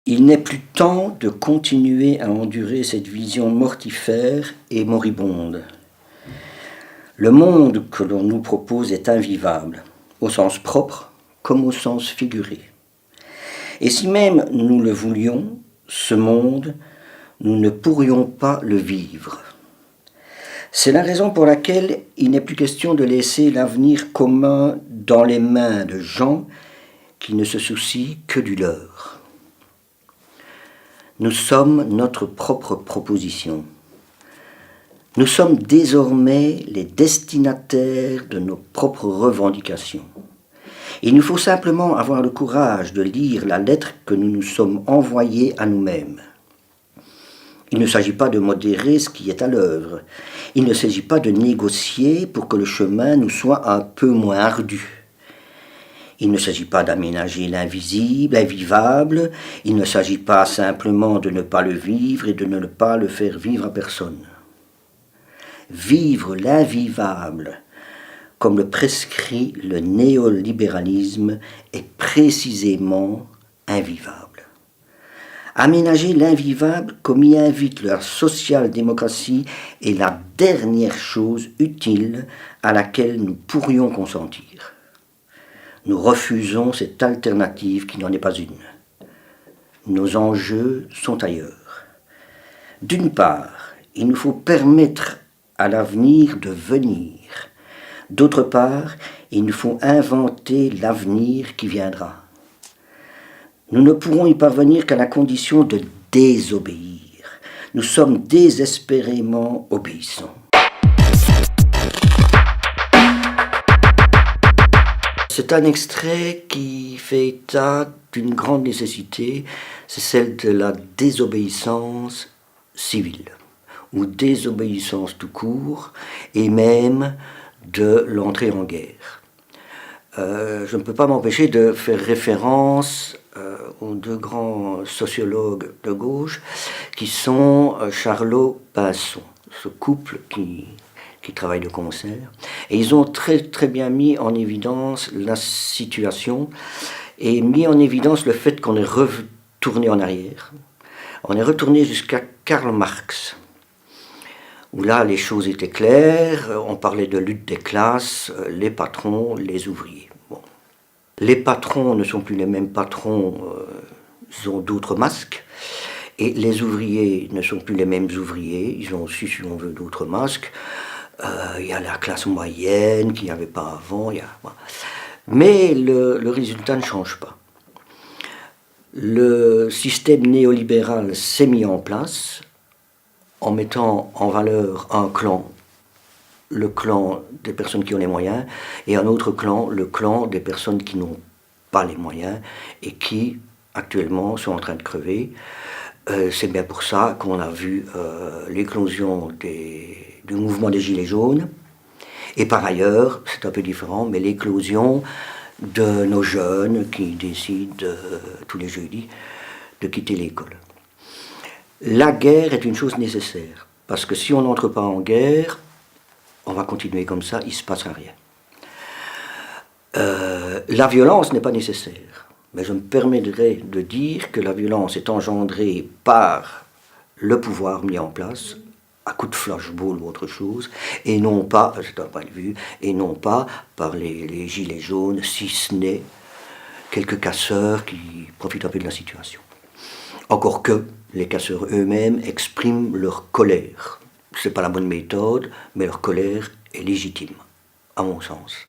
Il n'est plus temps de continuer à endurer cette vision mortifère et moribonde. Le monde que l'on nous propose est invivable, au sens propre comme au sens figuré. Et si même nous le voulions, ce monde, nous ne pourrions pas le vivre. C'est la raison pour laquelle il n'est plus question de laisser l'avenir commun dans les mains de gens qui ne se soucient que du leur. Nous sommes notre propre proposition. Nous sommes désormais les destinataires de nos propres revendications. Il nous faut simplement avoir le courage de lire la lettre que nous nous sommes envoyée à nous-mêmes. Il ne s'agit pas de modérer ce qui est à l'œuvre. Il ne s'agit pas de négocier pour que le chemin nous soit un peu moins ardu. Il ne s'agit pas d'aménager l'invisible, l'invivable. Il ne s'agit pas simplement de ne pas le vivre et de ne pas le faire vivre à personne. Vivre l'invivable, comme le prescrit le néolibéralisme, est précisément invivable. Aménager l'invivable, comme y invite la social-démocratie, est la dernière chose utile à laquelle nous pourrions consentir. Nous refusons cette alternative qui n'en est pas une. Nos enjeux sont ailleurs. D'une part, il nous faut permettre à l'avenir de venir. D'autre part, il nous faut inventer l'avenir qui viendra. Nous ne pourrons y parvenir qu'à la condition de désobéir. Nous sommes désespérément obéissants. C'est un extrait qui fait état d'une grande nécessité, c'est celle de la désobéissance civile, ou désobéissance tout court, et même de l'entrée en guerre. Je ne peux pas m'empêcher de faire référence aux deux grands sociologues de gauche qui sont Charlot-Pinson, ce couple qui travaille de concert. Et ils ont très bien mis en évidence la situation et mis en évidence le fait qu'on est retourné en arrière. On est retourné jusqu'à Karl Marx, où là les choses étaient claires, on parlait de lutte des classes, les patrons, les ouvriers. Bon. Les patrons ne sont plus les mêmes patrons, ils ont d'autres masques, et les ouvriers ne sont plus les mêmes ouvriers, ils ont aussi, si on veut, d'autres masques. Il y a la classe moyenne qu'il n'y avait pas avant, mais le résultat ne change pas. Le système néolibéral s'est mis en place en mettant en valeur un clan, le clan des personnes qui ont les moyens, et un autre clan, le clan des personnes qui n'ont pas les moyens et qui, actuellement, sont en train de crever. C'est bien pour ça qu'on a vu l'éclosion du mouvement des Gilets jaunes, et par ailleurs, c'est un peu différent, mais l'éclosion de nos jeunes qui décident tous les jeudis de quitter l'école. La guerre est une chose nécessaire, parce que si on n'entre pas en guerre, on va continuer comme ça, il ne se passera rien. La violence n'est pas nécessaire, mais je me permettrai de dire que la violence est engendrée par le pouvoir mis en place, à coup de flashball ou autre chose, et non pas, c'est un point de vue, et non pas par les gilets jaunes, si ce n'est quelques casseurs qui profitent un peu de la situation. Encore que les casseurs eux-mêmes expriment leur colère. Ce n'est pas la bonne méthode, mais leur colère est légitime, à mon sens.